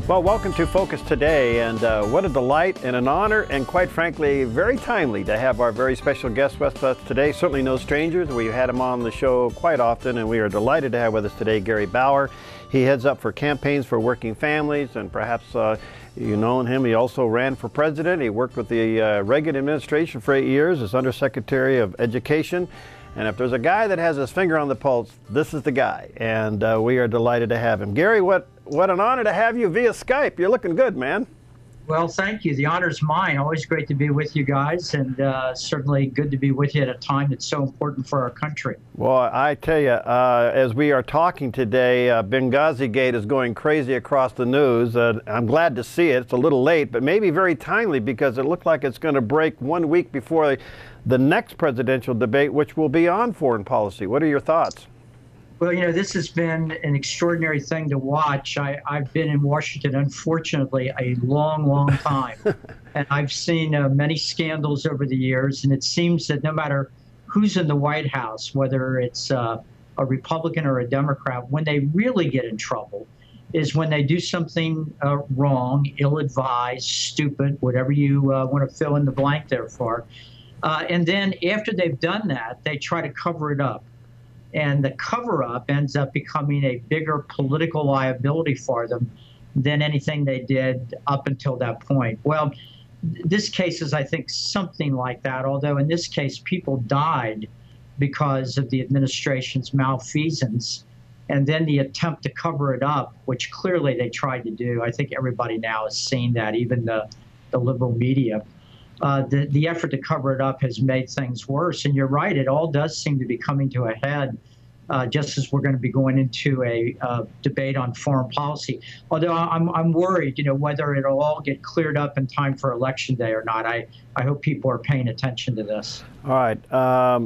Well, welcome to Focus Today, and what a delight and an honor, and quite frankly, very timely to have our very special guest with us today. Certainly no strangers. We've had him on the show quite often, and we are delighted to have with us today Gary Bauer. He heads up for campaigns for working families, and perhaps you know him. He also ran for president. He worked with the Reagan administration for 8 years as Undersecretary of Education. And if there's a guy that has his finger on the pulse, this is the guy. And we are delighted to have him. Gary, what an honor to have you via Skype. You're looking good, man. Well, thank you. The honor's mine. Always great to be with you guys, and certainly good to be with you at a time that's so important for our country. Well, I tell you, as we are talking today, Benghazi Gate is going crazy across the news. I'm glad to see it. It's a little late, but maybe very timely, because it looked like it's going to break 1 week before the next presidential debate, which will be on foreign policy. What are your thoughts? Well, you know, this has been an extraordinary thing to watch. I've been in Washington, unfortunately, a long time. And I've seen many scandals over the years. And it seems that no matter who's in the White House, whether it's a Republican or a Democrat, when they really get in trouble is when they do something wrong, ill-advised, stupid, whatever you want to fill in the blank there for. And then after they've done that, they try to cover it up. And the cover-up ends up becoming a bigger political liability for them than anything they did up until that point. Well, this case is, I think, something like that, although in this case, people died because of the administration's malfeasance, and then the attempt to cover it up, which clearly they tried to do. I think everybody now has seen that, even the liberal media. The effort to cover it up has made things worse. And you're right, it all does seem to be coming to a head just as we're going to be going into a debate on foreign policy. Although I'm worried, you know, whether it'll all get cleared up in time for Election Day or not. I hope people are paying attention to this. All right. A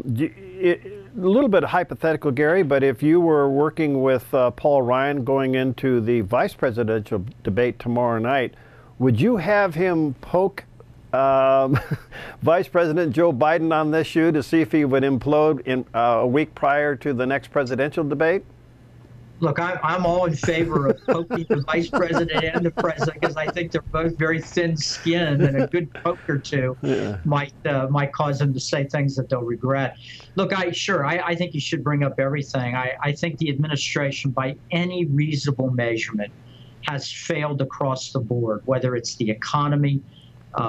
little bit hypothetical, Gary, but if you were working with Paul Ryan going into the vice presidential debate tomorrow night, would you have him poke Vice President Joe Biden on this shoe to see if he would implode in a week prior to the next presidential debate? Look, I'm all in favor of poking the vice president and the president, because I think they're both very thin-skinned, and a good poke or two might cause them to say things that they'll regret. Look, I think you should bring up everything. I think the administration, by any reasonable measurement, has failed across the board, whether it's the economy,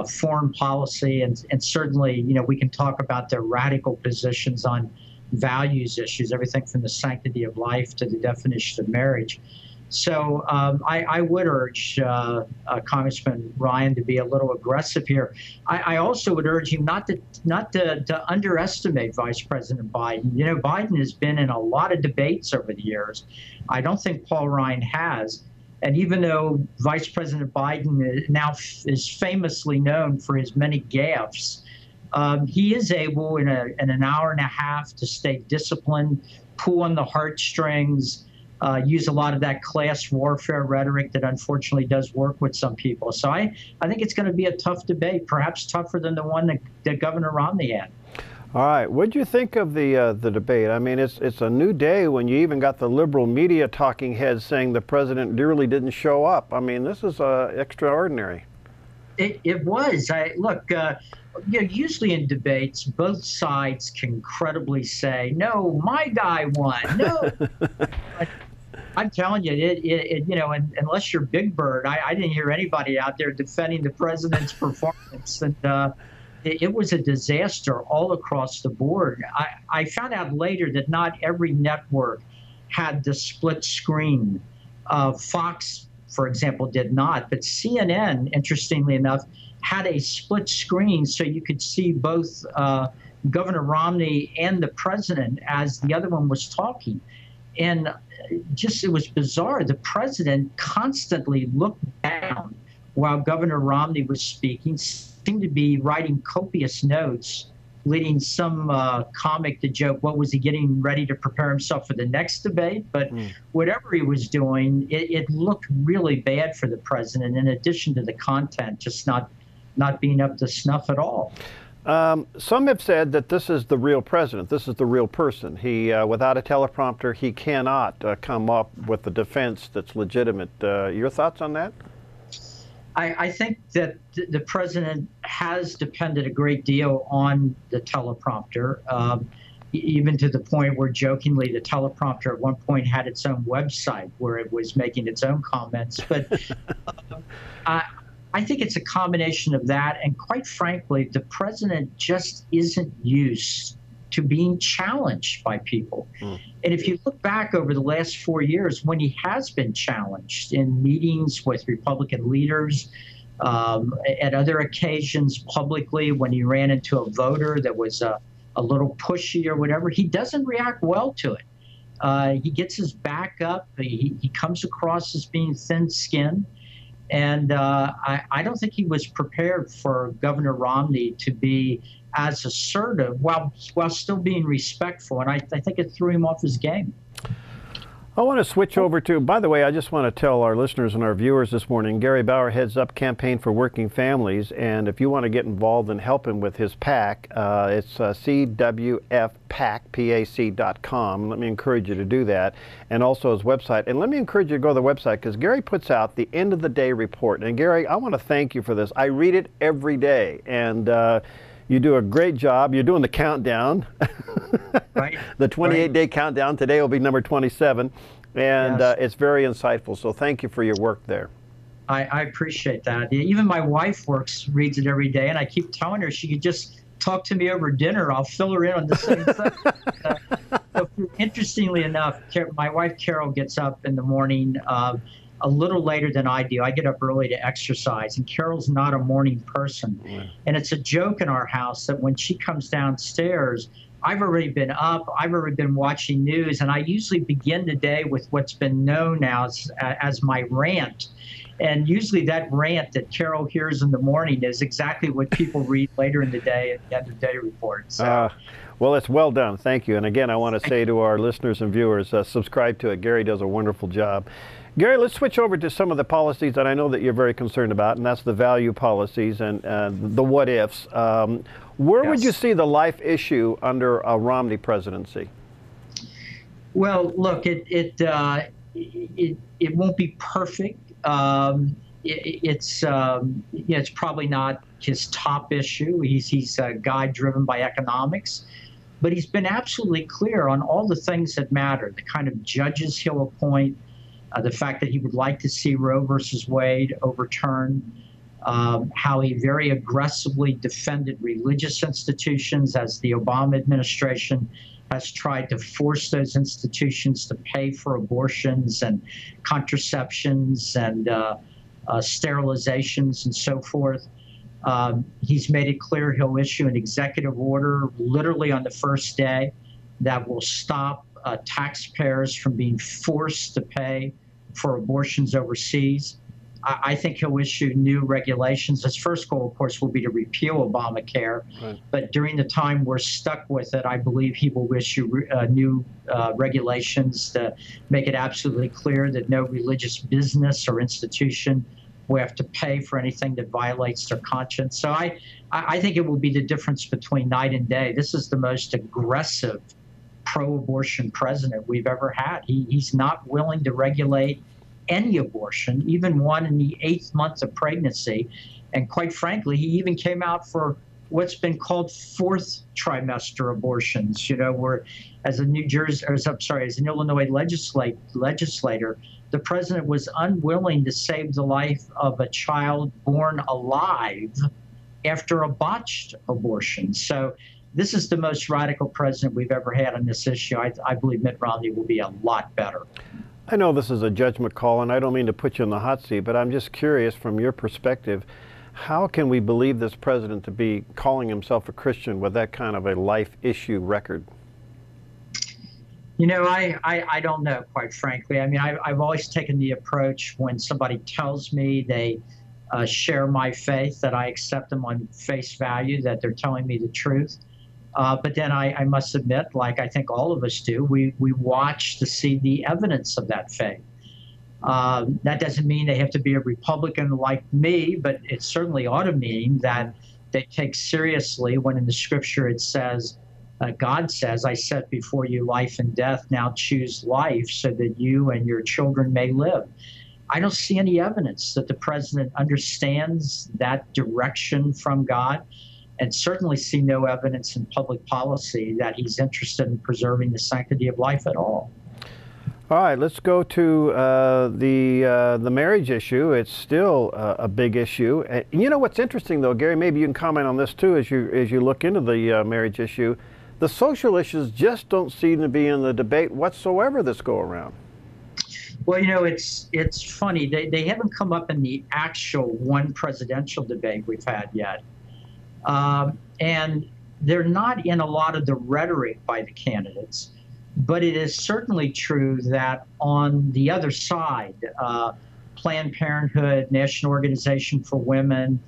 foreign policy, and certainly, you know, we can talk about their radical positions on values issues, everything from the sanctity of life to the definition of marriage. So I would urge Congressman Ryan to be a little aggressive here. I also would urge him not to underestimate Vice President Biden. You know, Biden has been in a lot of debates over the years. I don't think Paul Ryan has. And even though Vice President Biden now is famously known for his many gaffes, he is able in an hour and a half to stay disciplined, pull on the heartstrings, use a lot of that class warfare rhetoric that unfortunately does work with some people. So I think it's going to be a tough debate, perhaps tougher than the one that Governor Romney had. All right, what do you think of the debate? I mean, it's a new day when you even got the liberal media talking heads saying the president really didn't show up. I mean, this is extraordinary. It was. Look, you know, usually in debates, both sides can credibly say, "No, my guy won." No. I'm telling you, you know, unless you're Big Bird, I didn't hear anybody out there defending the president's performance, and it was a disaster all across the board. I found out later that not every network had the split screen. Fox, for example, did not, but CNN, interestingly enough, had a split screen so you could see both Governor Romney and the president as the other one was talking. And just, it was bizarre. The president constantly looked down while Governor Romney was speaking, seemed to be writing copious notes, leading some comic to joke, what was he getting ready to prepare himself for the next debate? But whatever he was doing, it looked really bad for the president, in addition to the content just not being up to snuff at all. Some have said that this is the real president. This is the real person. He, without a teleprompter, he cannot come up with a defense that's legitimate. Your thoughts on that? I think that the president has depended a great deal on the teleprompter, even to the point where jokingly the teleprompter at one point had its own website where it was making its own comments. But I, I think it's a combination of that. And quite frankly, the president just isn't used to being challenged by people. And if you look back over the last 4 years, when he has been challenged in meetings with Republican leaders, at other occasions publicly, when he ran into a voter that was a little pushy or whatever, he doesn't react well to it. He gets his back up. He comes across as being thin-skinned. And I don't think he was prepared for Governor Romney to be as assertive while still being respectful. And I think it threw him off his game. I want to switch over to, by the way, I just want to tell our listeners and our viewers this morning, Gary Bauer heads up Campaign for Working Families, and if you want to get involved and help him with his PAC, it's CWFPAC.com. Let me encourage you to do that, and also his website. And let me encourage you to go to the website, because Gary puts out the end of the day report. And Gary, I want to thank you for this. I read it every day, and you do a great job. You're doing the countdown, right? The 28-day countdown. Today will be number 27, and Yes. it's very insightful. So thank you for your work there. I appreciate that. Even my wife reads it every day, and I keep telling her she could just talk to me over dinner. I'll fill her in on the same thing. So interestingly enough, my wife Carol gets up in the morning a little later than I do. I get up early to exercise, and Carol's not a morning person. Yeah. And it's a joke in our house that when she comes downstairs, I've already been up, I've already been watching news, and I usually begin the day with what's been known now as my rant. And usually that rant that Carol hears in the morning is exactly what people read later in the day at the end of the day report. So. Well, it's well done. Thank you. And again, I want to say to our listeners and viewers, subscribe to it. Gary does a wonderful job. Gary, let's switch over to some of the policies that I know that you're very concerned about, and that's the value policies and the what ifs. Where would you see the life issue under a Romney presidency? Well, look, it won't be perfect. It's probably not his top issue. He's a guy driven by economics, but he's been absolutely clear on all the things that matter, the kind of judges he'll appoint, the fact that he would like to see Roe versus Wade overturned, how he very aggressively defended religious institutions as the Obama administration has tried to force those institutions to pay for abortions and contraceptions and sterilizations and so forth. He's made it clear he'll issue an executive order literally on the first day that will stop taxpayers from being forced to pay for abortions overseas. I think he'll issue new regulations. His first goal, of course, will be to repeal Obamacare. Right. But during the time we're stuck with it, I believe he will issue new regulations to make it absolutely clear that no religious business or institution will have to pay for anything that violates their conscience. So I think it will be the difference between night and day. This is the most aggressive pro-abortion president we've ever had. He's not willing to regulate any abortion, even one in the 8th month of pregnancy. And quite frankly, he even came out for what's been called 4th trimester abortions, where as an Illinois legislator, the president was unwilling to save the life of a child born alive after a botched abortion. So this is the most radical president we've ever had on this issue. I believe Mitt Romney will be a lot better. I know this is a judgment call, and I don't mean to put you in the hot seat, but I'm just curious from your perspective, how can we believe this president to be calling himself a Christian with that kind of a life issue record? I don't know, quite frankly. I mean, I've always taken the approach when somebody tells me they share my faith, that I accept them on face value, that they're telling me the truth. But then I must admit, like I think all of us do, we watch to see the evidence of that faith. That doesn't mean they have to be a Republican like me, but it certainly ought to mean that they take seriously when in the scripture it says, God says, I set before you life and death, now choose life so that you and your children may live. I don't see any evidence that the president understands that direction from God, and certainly see no evidence in public policy that he's interested in preserving the sanctity of life at all. All right, let's go to the marriage issue. It's still a big issue. And you know what's interesting, though, Gary? Maybe you can comment on this too as you look into the marriage issue. The social issues just don't seem to be in the debate whatsoever this go around. Well, you know, it's funny. They haven't come up in the actual one presidential debate we've had yet, and they're not in a lot of the rhetoric by the candidates. But it is certainly true that on the other side, Planned Parenthood, National Organization for Women,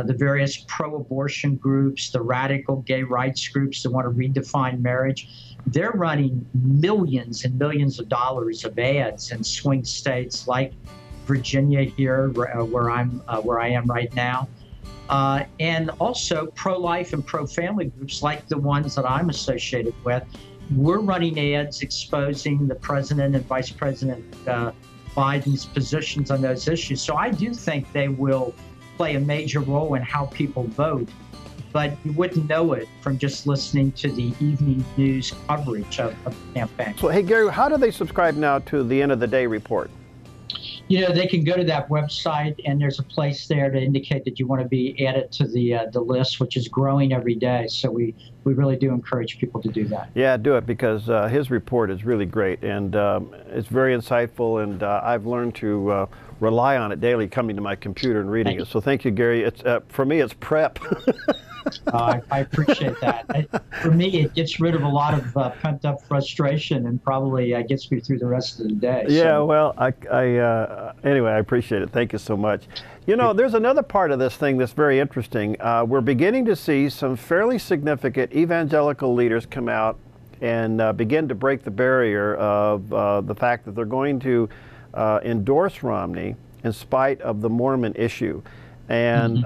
the various pro-abortion groups, the radical gay rights groups that want to redefine marriage, they're running millions and millions of dollars of ads in swing states like Virginia here, where I am right now, and also pro-life and pro-family groups like the ones that I'm associated with. We're running ads exposing the president and Vice President Biden's positions on those issues. So I do think they will play a major role in how people vote, but you wouldn't know it from just listening to the evening news coverage of the campaign. So, hey, Gary, how do they subscribe now to the End of the Day report? You know, they can go to that website, and there's a place there to indicate that you want to be added to the list, which is growing every day. So we really do encourage people to do that. Yeah, do it, because his report is really great, and it's very insightful, and I've learned to rely on it daily, coming to my computer and reading it. So thank you, Gary. It's for me, it's prep. I appreciate that. For me, it gets rid of a lot of pent-up frustration, and probably gets me through the rest of the day. Yeah, so. Well, anyway, I appreciate it. Thank you so much. You know, there's another part of this thing that's very interesting. We're beginning to see some fairly significant evangelical leaders come out and begin to break the barrier of the fact that they're going to endorse Romney in spite of the Mormon issue. And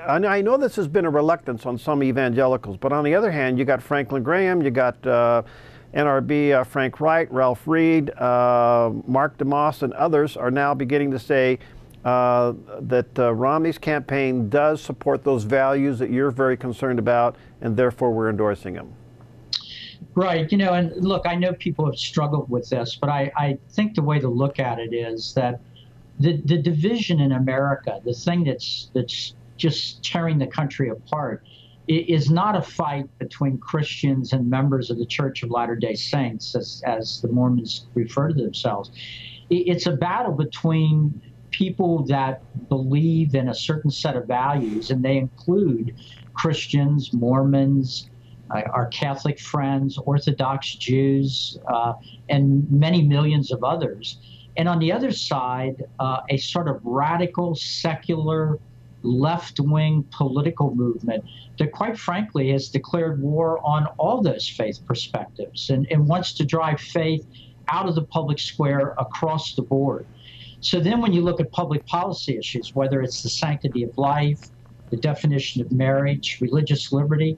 I know this has been a reluctance on some evangelicals, but on the other hand, you got Franklin Graham, you got NRB Frank Wright, Ralph Reed, Mark DeMoss, and others are now beginning to say that Romney's campaign does support those values that you're very concerned about, and therefore we're endorsing him. Right. You know, and look, I know people have struggled with this, but I think the way to look at it is that the division in America, the thing that's just tearing the country apart, is not a fight between Christians and members of the Church of Latter-day Saints, as the Mormons refer to themselves. It's a battle between people that believe in a certain set of values, and they include Christians, Mormons, our Catholic friends, Orthodox Jews, and many millions of others. And on the other side, a sort of radical, secular, left-wing political movement that, quite frankly, has declared war on all those faith perspectives and wants to drive faith out of the public square across the board. So then when you look at public policy issues, whether it's the sanctity of life, the definition of marriage, religious liberty,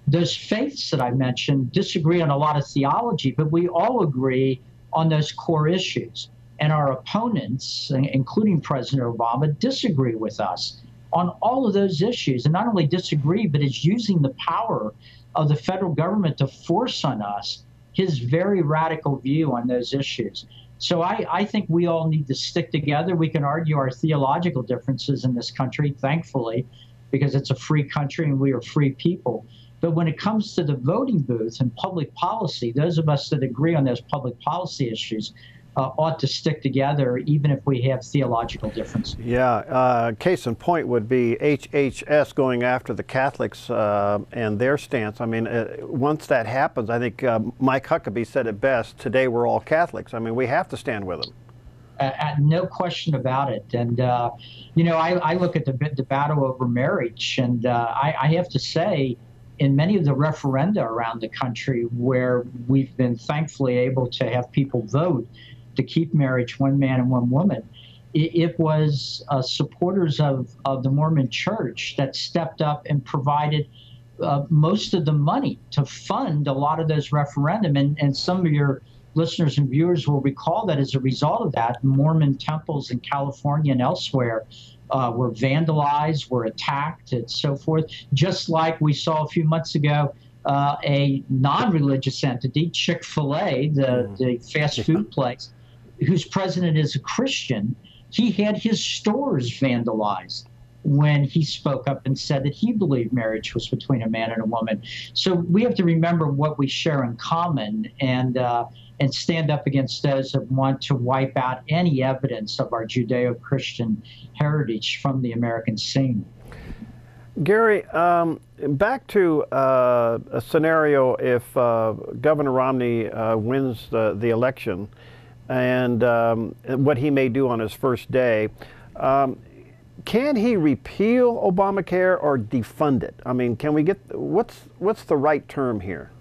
those faiths that I mentioned disagree on a lot of theology, but we all agree on those core issues. And our opponents, including President Obama, disagree with us on all of those issues, and not only disagree, but is using the power of the federal government to force on us his very radical view on those issues. So I think we all need to stick together. We can argue our theological differences in this country, thankfully, because it's a free country and we are free people. But when it comes to the voting booth and public policy, those of us that agree on those public policy issues ought to stick together, even if we have theological differences. Yeah, case in point would be HHS going after the Catholics and their stance. I mean, once that happens, I think Mike Huckabee said it best, today we're all Catholics. I mean, we have to stand with them. No question about it. And, you know, I look at the battle over marriage, and I have to say, in many of the referenda around the country where we've been thankfully able to have people vote to keep marriage one man and one woman, it was supporters of the Mormon Church that stepped up and provided most of the money to fund a lot of those referendum. And some of your listeners and viewers will recall that as a result of that, Mormon temples in California and elsewhere were vandalized, were attacked, and so forth. Just like we saw a few months ago, a non-religious entity, Chick-fil-A, the fast food place, whose president is a Christian, he had his stores vandalized when he spoke up and said that he believed marriage was between a man and a woman. So we have to remember what we share in common and stand up against those that want to wipe out any evidence of our Judeo-Christian heritage from the American scene. Gary, back to a scenario if Governor Romney wins the election and what he may do on his first day. Can he repeal Obamacare or defund it? I mean, can we get, what's the right term here?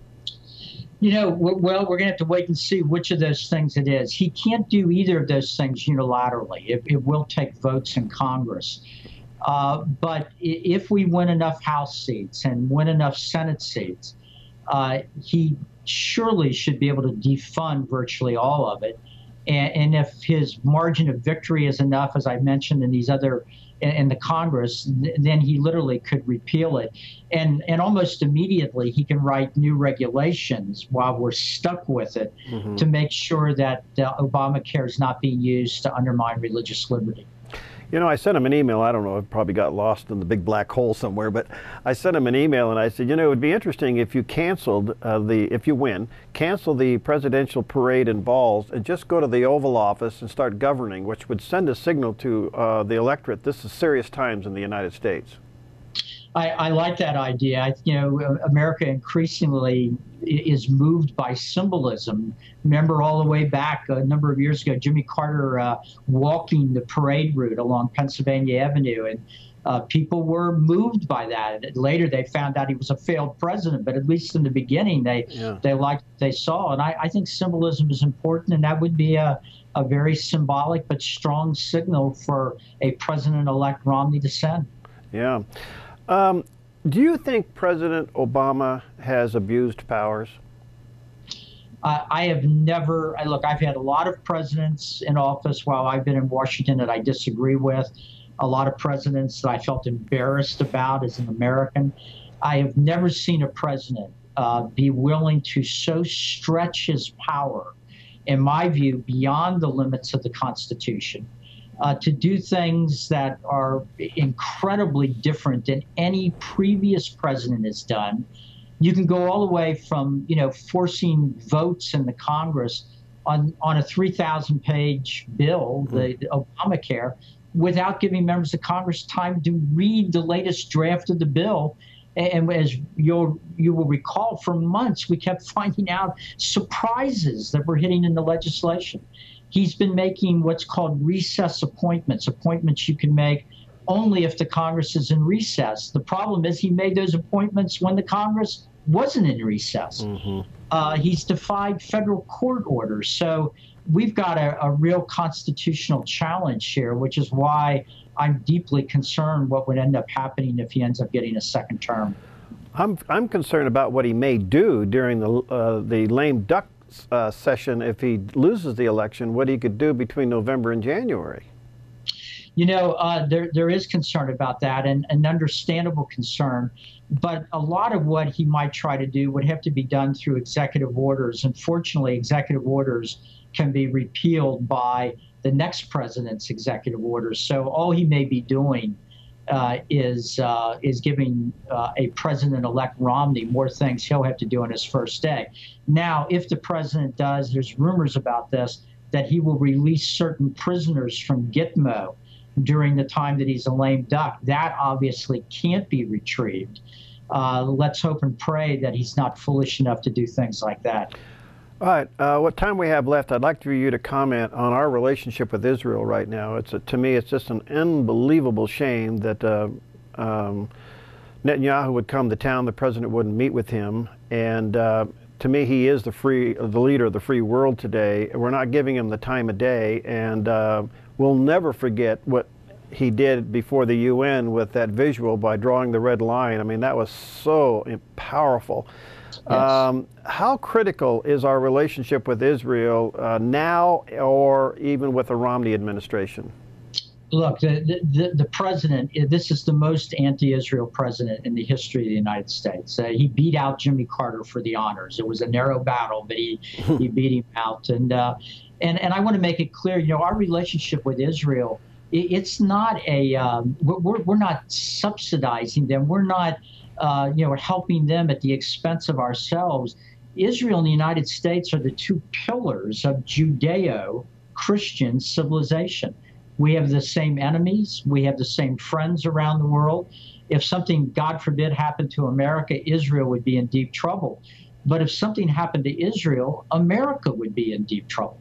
You know, well, we're going to have to wait and see which of those things it is. He can't do either of those things unilaterally. It will take votes in Congress. But if we win enough House seats and win enough Senate seats, he surely should be able to defund virtually all of it. And if his margin of victory is enough, as I mentioned in these other, in the Congress, then he literally could repeal it. And almost immediately he can write new regulations while we're stuck with it to make sure that Obamacare is not being used to undermine religious liberty. You know, I sent him an email. I don't know, it probably got lost in the big black hole somewhere, but I sent him an email and I said, you know, it would be interesting if you canceled if you win, cancel the presidential parade and balls and just go to the Oval Office and start governing, which would send a signal to the electorate. This is serious times in the United States. I like that idea. You know, America increasingly is moved by symbolism. Remember all the way back a number of years ago, Jimmy Carter walking the parade route along Pennsylvania Avenue, and people were moved by that. And later they found out he was a failed president, but at least in the beginning they liked what they saw. And I think symbolism is important, and that would be a very symbolic but strong signal for a President-elect Romney to send. Yeah. Do you think President Obama has abused powers? I have never, look, I've had a lot of presidents in office while I've been in Washington that I disagree with, a lot of presidents that I felt embarrassed about as an American. I have never seen a president be willing to so stretch his power, in my view, beyond the limits of the Constitution. To do things that are incredibly different than any previous president has done. You can go all the way from, you know, forcing votes in the Congress on a 3,000-page bill, the Obamacare, without giving members of Congress time to read the latest draft of the bill. And as you will recall, for months we kept finding out surprises that were hitting in the legislation. He's been making what's called recess appointments, appointments you can make only if the Congress is in recess. The problem is he made those appointments when the Congress wasn't in recess. He's defied federal court orders. So we've got a real constitutional challenge here, which is why I'm deeply concerned what would end up happening if he ends up getting a second term. I'm concerned about what he may do during the lame duck session if he loses the election, what he could do between November and January. You know, there is concern about that, and an understandable concern, but a lot of what he might try to do would have to be done through executive orders. Unfortunately, executive orders can be repealed by the next president's executive orders. So all he may be doing is giving a President-elect Romney more things he'll have to do on his first day. Now, if the president does, there's rumors about this, that he will release certain prisoners from Gitmo during the time that he's a lame duck. That obviously can't be retrieved. Let's hope and pray that he's not foolish enough to do things like that. All right, what time we have left, I'd like for you to comment on our relationship with Israel right now. To me, it's just an unbelievable shame that Netanyahu would come to town, the president wouldn't meet with him, and to me, he is the leader of the free world today. We're not giving him the time of day, and we'll never forget what he did before the UN with that visual by drawing the red line. I mean, that was so powerful. Yes. How critical is our relationship with Israel now, or even with the Romney administration? Look, the president, this is the most anti-Israel president in the history of the United States. He beat out Jimmy Carter for the honors. It was a narrow battle, but he beat him out. And I want to make it clear, you know, our relationship with Israel, it's not a, we're not subsidizing them. We're not, you know, helping them at the expense of ourselves. Israel and the United States are the two pillars of Judeo-Christian civilization. We have the same enemies. We have the same friends around the world. If something, God forbid, happened to America, Israel would be in deep trouble. But if something happened to Israel, America would be in deep trouble.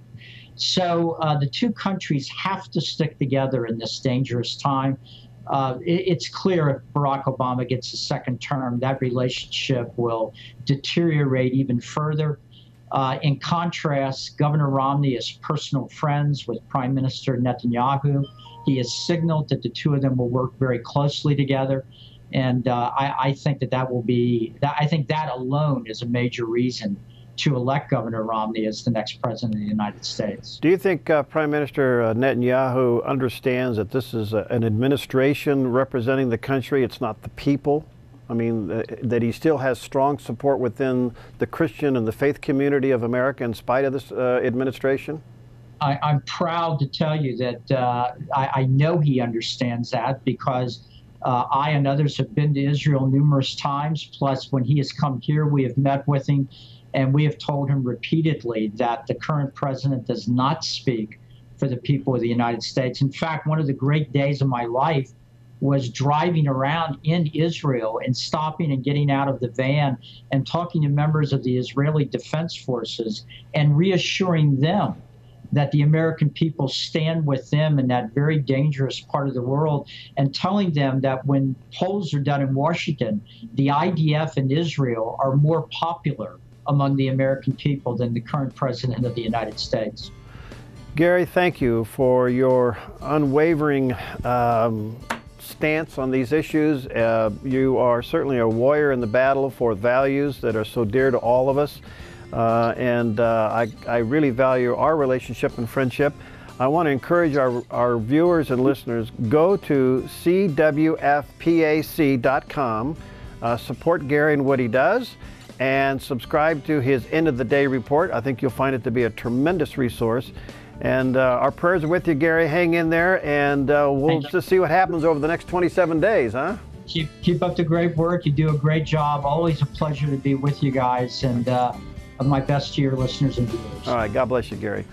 So the two countries have to stick together in this dangerous time. It's clear if Barack Obama gets a second term, that relationship will deteriorate even further. In contrast, Governor Romney is personal friends with Prime Minister Netanyahu. He has signaled that the two of them will work very closely together. And I think that will be, I think that alone is a major reason to elect Governor Romney as the next president of the United States. Do you think Prime Minister Netanyahu understands that this is an administration representing the country? It's not the people? I mean, that he still has strong support within the Christian and the faith community of America in spite of this administration? I'm proud to tell you that I know he understands that, because I and others have been to Israel numerous times. Plus, when he has come here, we have met with him, and we have told him repeatedly that the current president does not speak for the people of the United States. In fact, one of the great days of my life was driving around in Israel and stopping and getting out of the van and talking to members of the Israeli Defense Forces and reassuring them that the American people stand with them in that very dangerous part of the world, and telling them that when polls are done in Washington, the IDF and Israel are more popular among the American people than the current president of the United States. Gary, thank you for your unwavering stance on these issues. You are certainly a warrior in the battle for values that are so dear to all of us. I really value our relationship and friendship. I want to encourage our viewers and listeners, go to cwfpac.com, support Gary and what he does, and subscribe to his End of the Day report. I think you'll find it to be a tremendous resource. And our prayers are with you, Gary. Hang in there, and we'll just see what happens over the next 27 days, huh? Keep up the great work. You do a great job. Always a pleasure to be with you guys, and my best to your listeners and viewers. All right. God bless you, Gary.